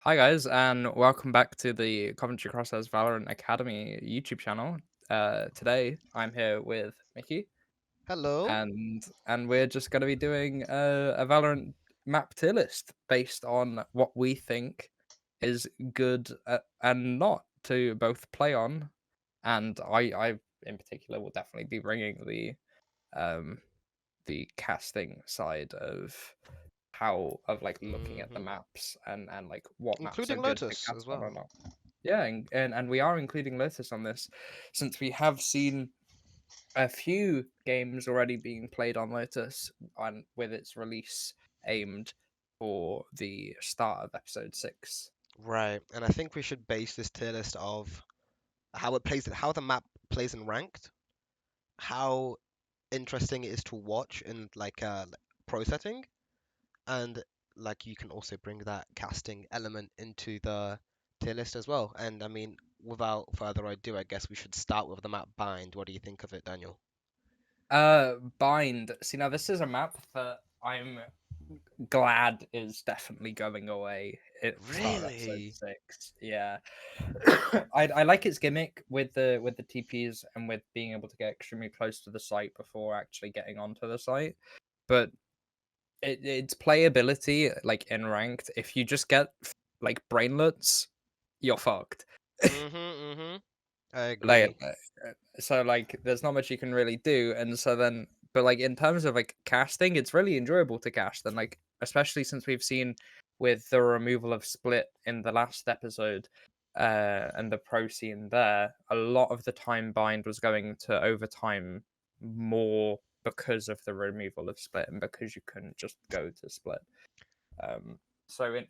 Hi guys, and welcome back to the Coventry Crosshairs Valorant Academy YouTube channel. Today I'm here with Mickey, Hello. and we're just going to be doing a Valorant map tier list based on what we think is good and not to both play on. And I in particular will definitely be bringing um, the casting side of like looking at the Hmm. maps and like what maps are Including good to Lotus as cast on or well. not. Yeah, and we are including Lotus on this since we have seen a few games already being played on Lotus on with its release aimed for the start of episode 6. Right. And I think we should base this tier list of how the map plays in ranked, how interesting it is to watch in pro setting, and like you can also bring that casting element into the tier list as well. And I mean, without further ado, I guess we should start with the map bind. What do you think of it, Daniel? Bind. See, now this is a map that I'm glad is definitely going away at the start of episode Really? 6. Yeah. I like its gimmick with the TPs and with being able to get extremely close to the site before actually getting onto the site. But its playability, like in ranked, if you just get like brainlets, you're fucked. Mm-hmm. I Like, agree. so like, there's not much you can really do, and so then, but like in terms of like casting, it's really enjoyable to cast, and like especially since we've seen with the removal of Split in the last episode, and the pro scene there, a lot of the time bind was going to overtime more because of the removal of Split and because you couldn't just go to Split. Um,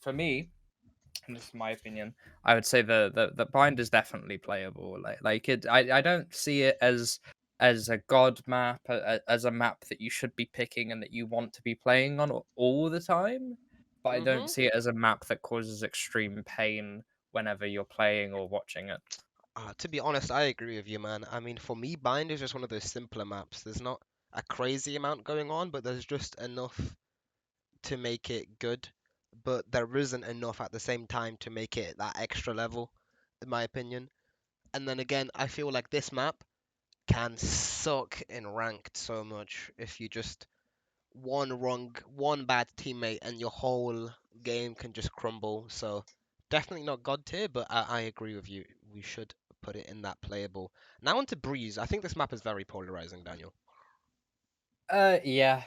for me, and this is my opinion, I would say the bind is definitely playable. I don't see it as a god map, as a map that you should be picking and that you want to be playing on all the time. But I don't Mm-hmm. see it as a map that causes extreme pain whenever you're playing or watching it. To be honest, I agree with you, man. I mean, for me, Bind is just one of those simpler maps. There's not a crazy amount going on, but there's just enough to make it good. But there isn't enough at the same time to make it that extra level, in my opinion. And then again, I feel like this map can suck in ranked so much if you just one bad teammate and your whole game can just crumble. So definitely not god tier, but I agree with you. We should put it in that playable. Now onto Breeze. I think this map is very polarizing, Daniel. Yeah.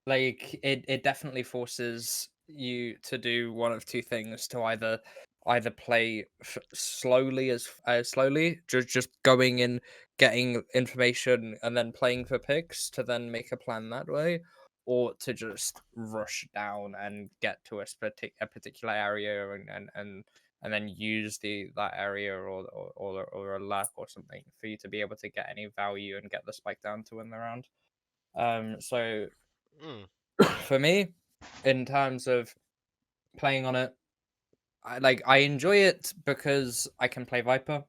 Like it definitely forces you to do one of two things: to either play slowly, just going in, getting information, and then playing for picks to then make a plan that way, or to just rush down and get to a particular area and then use that area or a luck or something for you to be able to get any value and get the spike down to win the round. So Mm, for me, in terms of playing on it, I enjoy it because I can play Viper,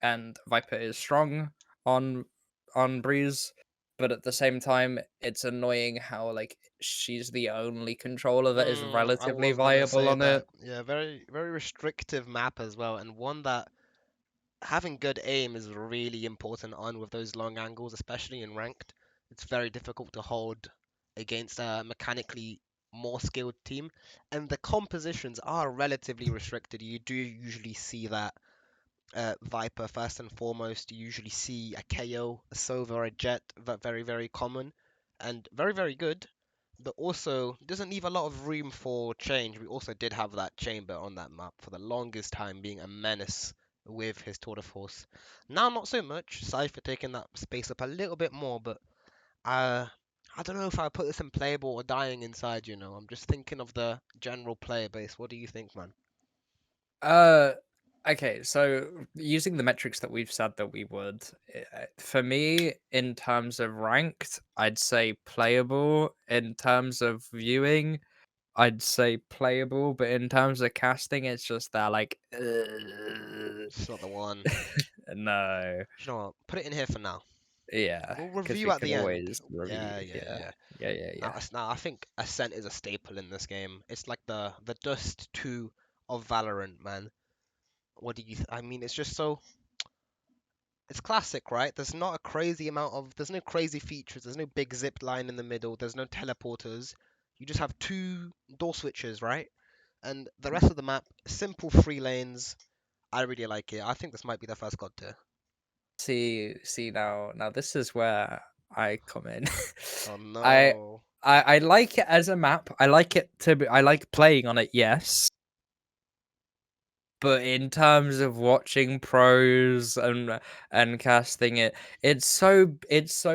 and Viper is strong on Breeze, but at the same time, it's annoying how like she's the only controller that is I relatively was gonna viable say on it. that. Yeah, very restrictive map as well, and one that having good aim is really important on with those long angles, especially in ranked. It's very difficult to hold against a mechanically more skilled team, and the compositions are relatively restricted. You do usually see that Viper first and foremost. You usually see a KO, a Sova, or a Jet, that very common and very good. But also doesn't leave a lot of room for change. We also did have that chamber on that map for the longest time, being a menace with his tour de force. Now not so much. Cypher taking that space up a little bit more, but uh, I don't know if I put this in playable or dying inside. I'm just thinking of the general player base. What do you think, man? Uh, okay, so using the metrics that we've said that we would, for me, in terms of ranked, I'd say playable. In terms of viewing, I'd say playable, but in terms of casting, it's just that like, It's not the one. no, You know what? Put it in here for now. yeah, We'll because review we at can the end. always review. Yeah, Yeah. yeah, yeah, Now, yeah. now I think Ascent is a staple in this game. It's like the Dust 2 of Valorant, man. What do you? I mean, it's just so. It's classic, right? There's not a crazy amount of. There's no crazy features. There's no big zip line in the middle. There's no teleporters. You just have two door switches, right? And the rest of the map, simple free lanes. I really like it. I think this might be the first God tier. See now this is where I come in. Oh I no. I like it as a map. I like it to be. I like playing on it. Yes, but in terms of watching pros and casting it, it's so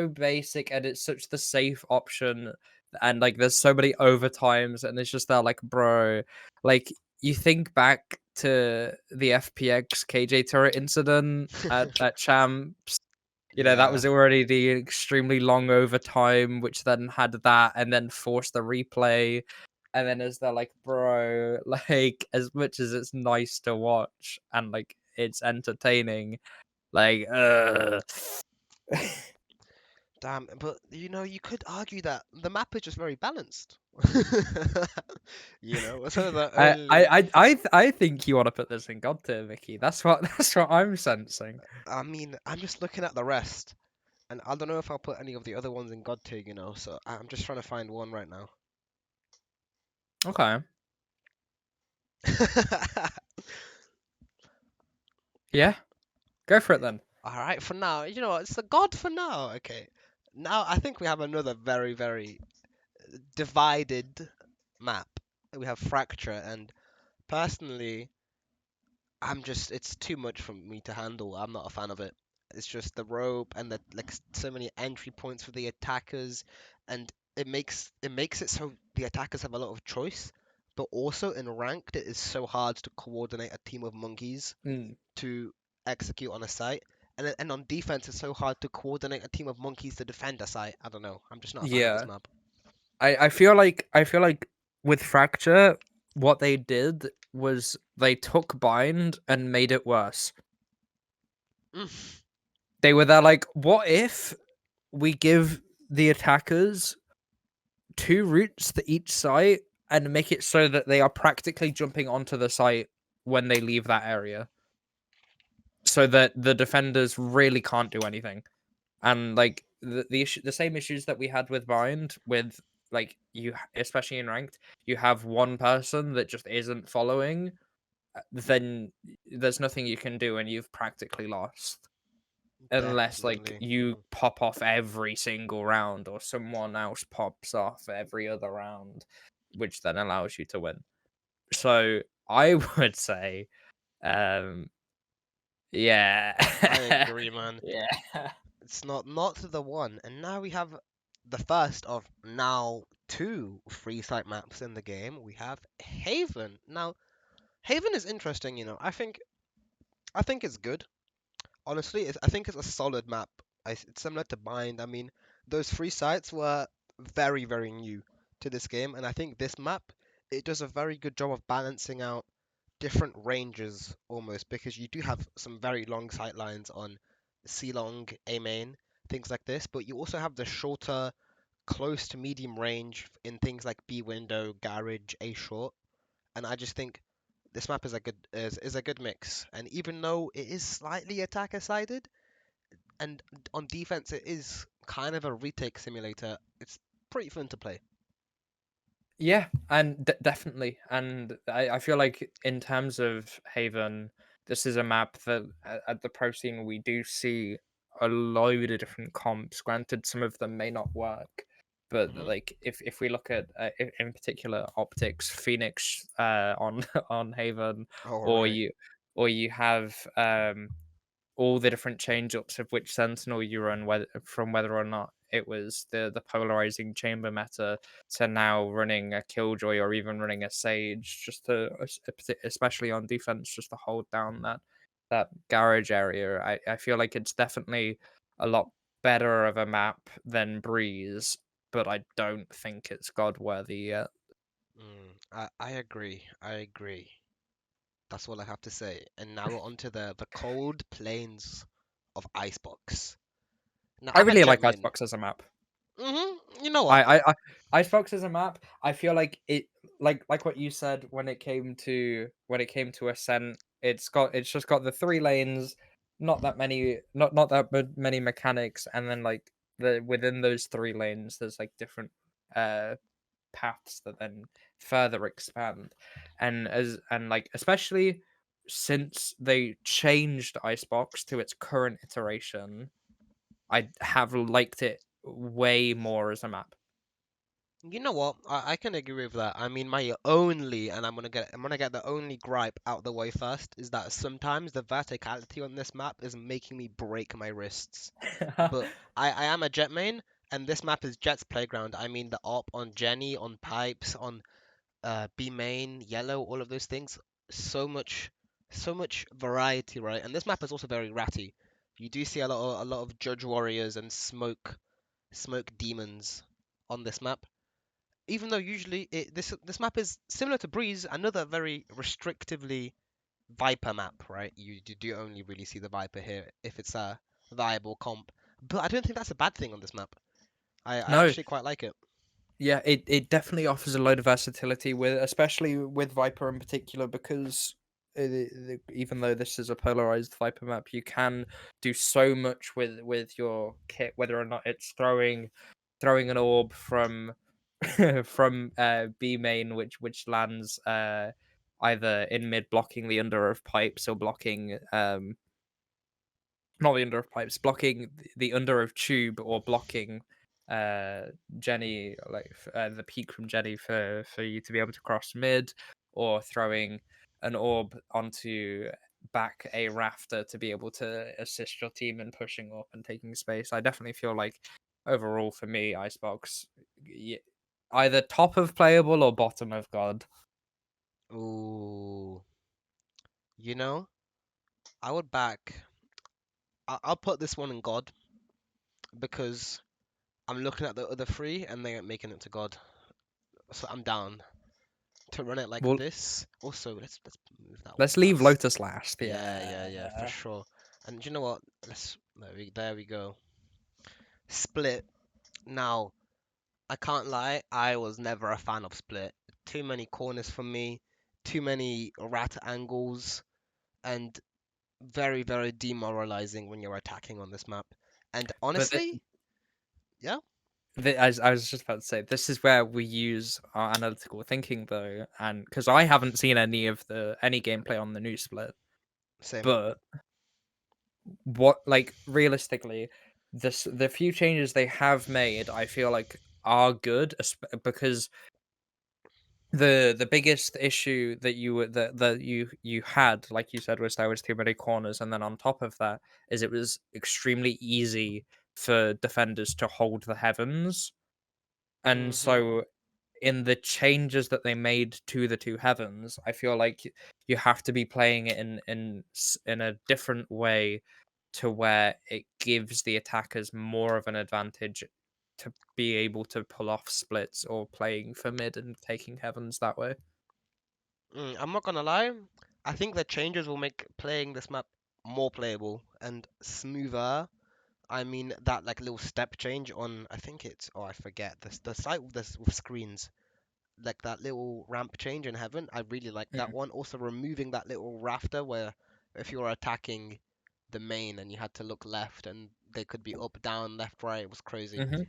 basic and it's such the safe option. And like, there's so many overtimes, and it's just that, like, bro, like, you think back to the FPX KJ turret incident at Champs. That Yeah. was already the extremely long overtime, which then had that and then forced the replay. And then as they're like, bro, like, as much as it's nice to watch and like it's entertaining, like, Damn, but you could argue that the map is just very balanced. So the I only, I I I think you want to put this in God tier, Vicky. That's what I'm sensing. I mean, I'm just looking at the rest, and I don't know if I'll put any of the other ones in God tier, so I'm just trying to find one right now. Okay, yeah, go for it then. All right, for now, you know what? It's the God for now. Okay. Now I think we have another very, very divided map. We have Fracture, and personally, it's too much for me to handle. I'm not a fan of it. It's just the rope and the like so many entry points for the attackers, and it makes it so the attackers have a lot of choice, but also in ranked it is so hard to coordinate a team of monkeys Mm, to execute on a site. And on defense, it's so hard to coordinate a team of monkeys to defend a site. I don't know. I'm just not a fan of this yeah, map. I feel like with Fracture, what they did was they took Bind and made it worse. Mm, They were there like, what if we give the attackers two routes to each site and make it so that they are practically jumping onto the site when they leave that area, so that the defenders really can't do anything. And like the same issues that we had with Bind, with like, especially in ranked, you have one person that just isn't following, then there's nothing you can do and you've practically lost, unless like definitely. you pop off every single round or someone else pops off every other round, which then allows you to win. So I would say, um yeah. I agree, man. Yeah. It's not the one. And now we have the first of now two free site maps in the game. We have Haven. Now, Haven is interesting, I think it's good. Honestly, I think it's a solid map. It's similar to Bind. I mean, those free sites were very, very new to this game, and I think this map it does a very good job of balancing out different ranges almost because you do have some very long sight lines on C long, A main, things like this, but you also have the shorter, close to medium range in things like B window, garage, A short, and I just think this map is a good mix. And even though it is slightly attacker sided, and on defense it is kind of a retake simulator, it's pretty fun to play. Yeah, and definitely. And I feel like in terms of Haven, this is a map that at the pro scene we do see a load of different comps. Granted, some of them may not work, but Hmm. like, if we look at in particular optics, Phoenix on on Haven, All or right. you have all the different change ups of which sentinel you run, whether or not it was the polarizing chamber meta, to now running a killjoy or even running a sage, just to especially on defense, just to hold down that garage area. I feel like it's definitely a lot better of a map than Breeze, but I don't think it's god worthy yet. I agree. I agree. That's all I have to say. And now we're on to the cold plains of Icebox. Now I I'm a really like Jetman. Icebox as a map. You know what? Icebox as a map, I feel like it. like what you said when it came to Ascent, it's just got the 3 lanes, not that many mechanics, and then, like, within those 3 lanes, there's, like, different, uh, paths that then further expand, and, like, especially since they changed Icebox to its current iteration, I have liked it way more as a map. You know what? I can agree with that. I mean, my only, and I'm gonna get the only gripe out the way first, is that sometimes the verticality on this map is making me break my wrists. But I am a Jet main, and this map is Jet's playground. I mean, the op on Jenny, on Pipes, on B main, Yellow, all of those things. So much variety, right? And this map is also very ratty. You do see a lot of Judge Warriors and smoke demons on this map. Even though usually this map is similar to Breeze, another very restrictively Viper map, right? You do only really see the Viper here if it's a viable comp. But I don't think that's a bad thing on this map. I No, actually quite like it. yeah, it definitely offers a load of versatility with especially with Viper in particular because even though this is a polarized Viper map, you can do so much with your kit, whether or not it's throwing an orb from from B main, which lands either in mid blocking the under of pipes or blocking not the under of pipes, blocking the under of tube or blocking uh Jenny, like the peak from Jenny for you to be able to cross mid, or throwing an orb onto back a rafter to be able to assist your team in pushing up and taking space. I definitely feel like overall for me, Icebox either top of playable or bottom of god. Ooh, you know, I would back. I'll put this one in God because I'm looking at the other three and they ain't making it to God. So I'm down to run it like Well, this. Also, let's move that one let's leave past. Lotus last. Yeah, yeah, yeah, for Yeah. sure. And you know what? Let's there we go. Split. Now, I can't lie, I was never a fan of Split. Too many corners for me, too many rat angles, and very, very demoralizing when you're attacking on this map. And But honestly, yeah, As I was just about to say, this is where we use our analytical thinking, though, and because I haven't seen any gameplay on the new split, same. but what like realistically, the few changes they have made, I feel like are good, because the biggest issue that you had, like you said, was there was too many corners, and then on top of that, is it was extremely easy for defenders to hold the heavens. And Mm-hmm. so in the changes that they made to the two heavens, I feel like you have to be playing it in a different way to where it gives the attackers more of an advantage to be able to pull off splits or playing for mid and taking heavens that way. I'm not gonna lie, I think the changes will make playing this map more playable and smoother. I mean that like little step change on I think it's oh I forget the site with this with screens like that little ramp change in heaven. I really like that Mm. one. Also removing that little rafter where if you were attacking the main and you had to look left and they could be up, down, left, right, it was crazy. Hmm. But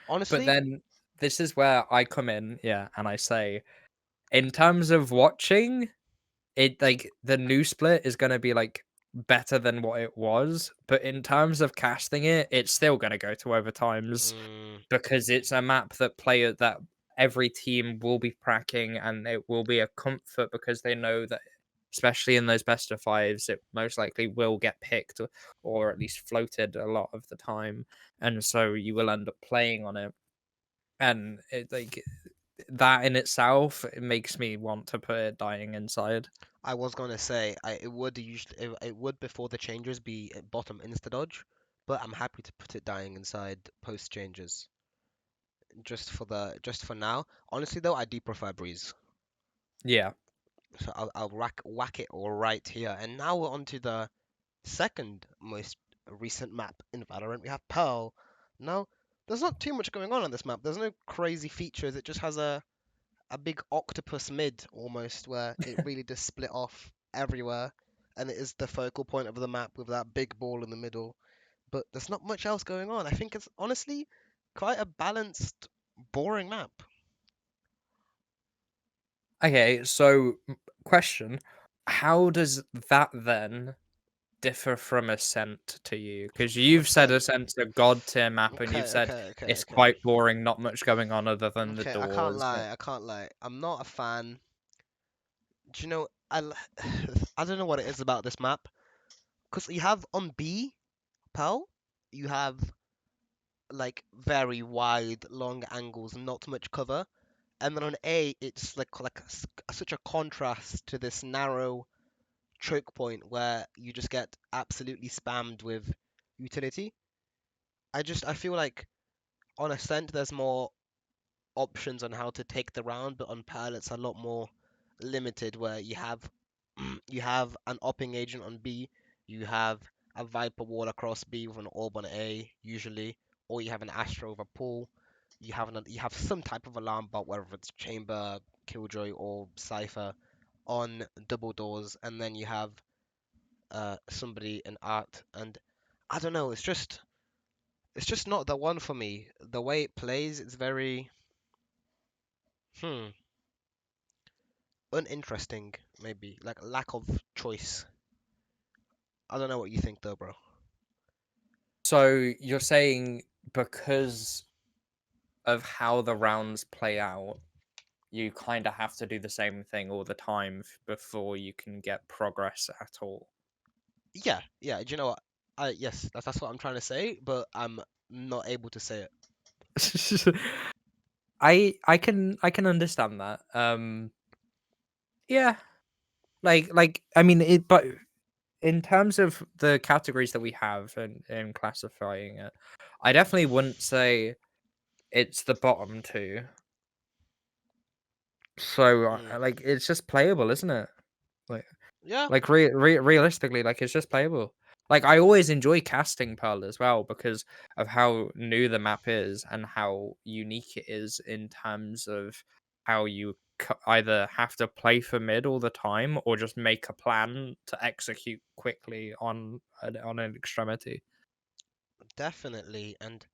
Honestly, then this is where I come in, yeah, and I say, in terms of watching, it like the new split is gonna be like better than what it was, but in terms of casting it, it's still gonna go to overtimes mm, because it's a map that every team will be cracking, and it will be a comfort because they know that, especially in those best of fives, it most likely will get picked or at least floated a lot of the time, and so you will end up playing on it, and it like that in itself, it makes me want to put it dying inside. I was gonna say it would usually it would before the changes be at bottom insta dodge, but I'm happy to put it dying inside post changes just for now. Honestly though, I do prefer breeze. Yeah. So I'll whack it all right here. And now we're on to the second most recent map in Valorant. We have Pearl. Now, there's not too much going on this map. There's no crazy features. It just has a big octopus mid almost, where it really does split off everywhere, and it is the focal point of the map with that big ball in the middle. But there's not much else going on. I think it's honestly quite a balanced, boring map. Okay, so question: how does that then differ from Ascent to you? Because From you've said Ascent. Ascent's a god tier map, and you've Okay, said okay, okay, it's okay. quite boring, not much going on other than the Okay, I can't doors. lie. I can't lie. I'm not a fan. Do you know? I don't know what it is about this map. Because you have on B, Pearl, you have like very wide, long angles, not much cover. And then on A, it's such a contrast to this narrow choke point where you just get absolutely spammed with utility. I feel like on Ascent there's more options on how to take the round, but on Pearl it's a lot more limited where you have you have an opping agent on B, you have a Viper wall across B with an orb on A usually, or you have an Astro with a pull. You have some type of alarm bot, whether it's Chamber, Killjoy, or Cypher on double doors, and then you have somebody in Art, and I don't know, it's just not the one for me. The way it plays, it's very hmm uninteresting, maybe like lack of choice. I don't know what you think though, bro. So you're saying because of how the rounds play out, you kind of have to do the same thing all the time before you can get progress at all. Yeah, yeah. Do you know what? Yes, that's what I'm trying to say, but I'm not able to say it. I can understand that. Yeah, like I mean it, but in terms of the categories that we have in classifying it, I definitely wouldn't say it's the bottom two. So Mm. like it's just playable, isn't it? Like Yeah. like realistically, like it's just playable. Like I always enjoy casting Pearl as well because of how new the map is and how unique it is in terms of how you either have to play for mid all the time or just make a plan to execute quickly on an extremity. Definitely. And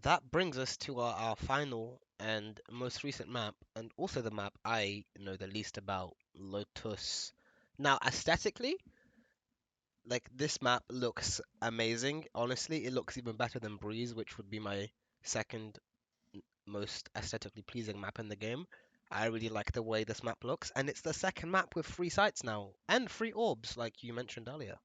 that brings us to our final and most recent map, and also the map I know the least about, Lotus. Now, aesthetically, like this map looks amazing. Honestly, it looks even better than Breeze, which would be my second most aesthetically pleasing map in the game. I really like the way this map looks, and it's the second map with 3 sites now and 3 orbs, like you mentioned earlier.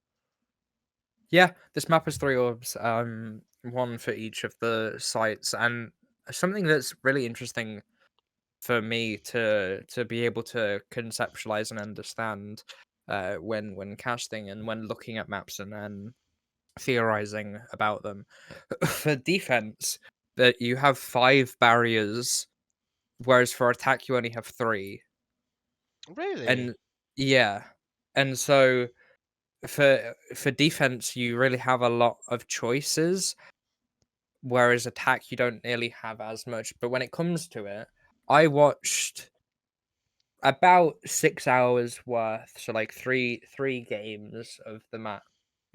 Yeah, this map has three orbs, one for each of the sites, and something that's really interesting for me to be able to conceptualize and understand when casting and when looking at maps and theorizing about them. For defense, that you have five barriers, whereas for attack you only have three. Really? And yeah, and so for defense you really have a lot of choices, whereas attack you don't really have as much. But when it comes to it, I watched about 6 hours worth, so like three games of the map,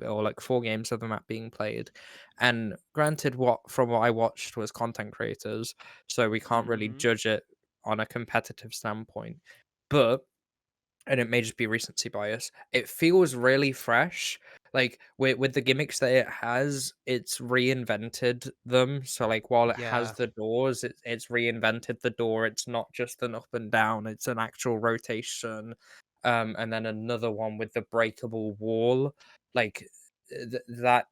or like 4 games of the map being played. And granted, what I watched was content creators, so we can't really Mm-hmm. judge it on a competitive standpoint. But and it may just be recency bias. It feels really fresh. Like with the gimmicks that it has, it's reinvented them. So like while it has Yeah. the doors, it's reinvented the door. It's not just an up and down, it's an actual rotation. And then another one with the breakable wall. Like that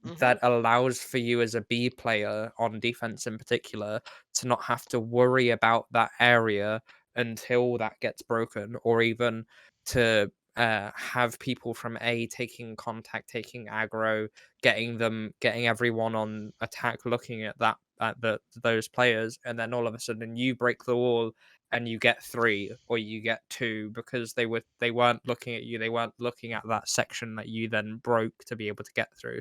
Mm-hmm. that allows for you as a B player on defense in particular to not have to worry about that area until that gets broken, or even to have people from A taking contact, taking aggro, getting everyone on attack, looking at those players, and then all of a sudden you break the wall and you get three or you get two because they weren't looking at you, they weren't looking at that section that you then broke to be able to get through.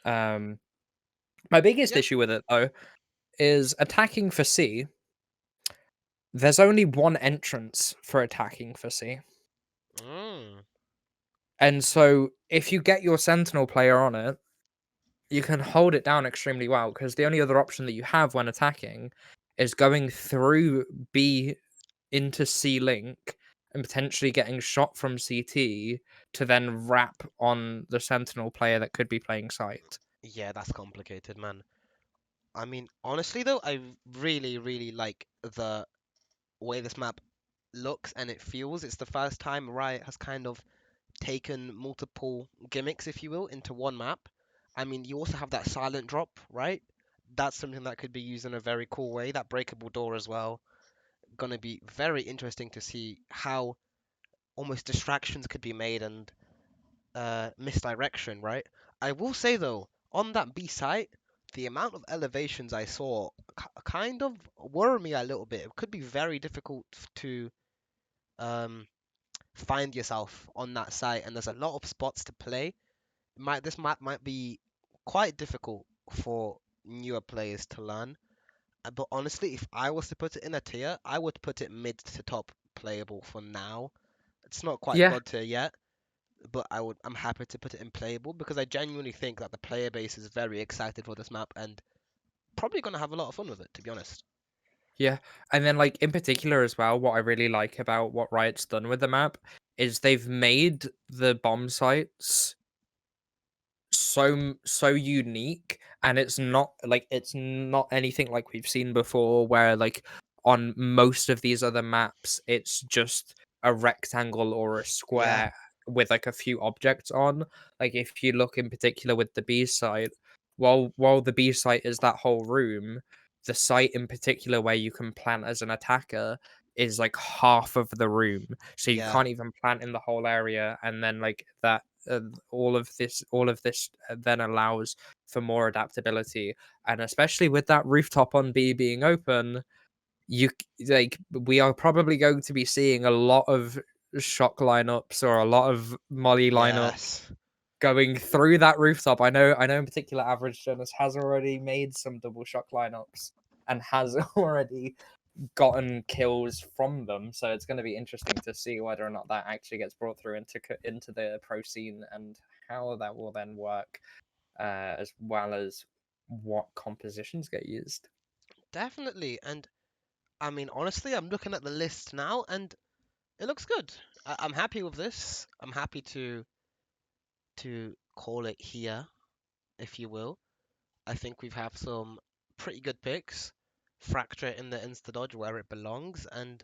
Um, my biggest Yeah. issue with it though is attacking for C. there's only one entrance for attacking for C. Mm. And so if you get your Sentinel player on it, you can hold it down extremely well because the only other option that you have when attacking is going through B into C link and potentially getting shot from CT to then wrap on the Sentinel player that could be playing site. Yeah, that's complicated, man. I mean, honestly though, I really, really like the way this map looks and it feels. It's the first time Riot has kind of taken multiple gimmicks, if you will, into one map. I mean, you also have that silent drop, right? That's something that could be used in a very cool way. That breakable door as well. Gonna be very interesting to see how almost distractions could be made and misdirection, right? I will say though, on that B site, the amount of elevations I saw kind of worry me a little bit. It could be very difficult to um, find yourself on that site, and there's a lot of spots to play. This map might be quite difficult for newer players to learn. But honestly, if I was to put it in a tier, I would put it mid to top playable for now. It's not quite Yeah, god tier yet, but I'm happy to put it in playable because I genuinely think that the player base is very excited for this map and probably gonna have a lot of fun with it, to be honest. yeah. And then like in particular as well, what I really like about what Riot's done with the map is they've made the bomb sites so unique, and it's not anything like we've seen before where like on most of these other maps it's just a rectangle or a Yeah, square with like a few objects on. Like if you look in particular with the B site, while the B site is that whole room, the site in particular where you can plant as an attacker is like half of the room, so you yeah, can't even plant in the whole area. And then like that all of this then allows for more adaptability, and especially with that rooftop on B being open, like we are probably going to be seeing a lot of shock lineups or a lot of molly lineups yes, going through that rooftop. I know in particular Average Jonas has already made some double shock lineups and has already gotten kills from them. So it's going to be interesting to see whether or not that actually gets brought through into the pro scene and how that will then work, as well as what compositions get used. definitely. And I mean, honestly, I'm looking at the list now and it looks good. I'm happy with this. I'm happy to call it here, if you will. I think we've have some pretty good picks. Fracture in the insta dodge where it belongs, and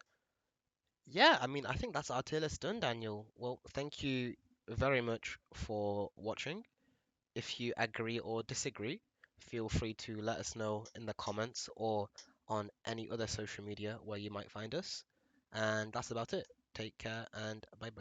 yeah, I mean, I think that's our tier list done, Daniel. Well, thank you very much for watching. If you agree or disagree, feel free to let us know in the comments or on any other social media where you might find us. And that's about it. Take care and bye bye.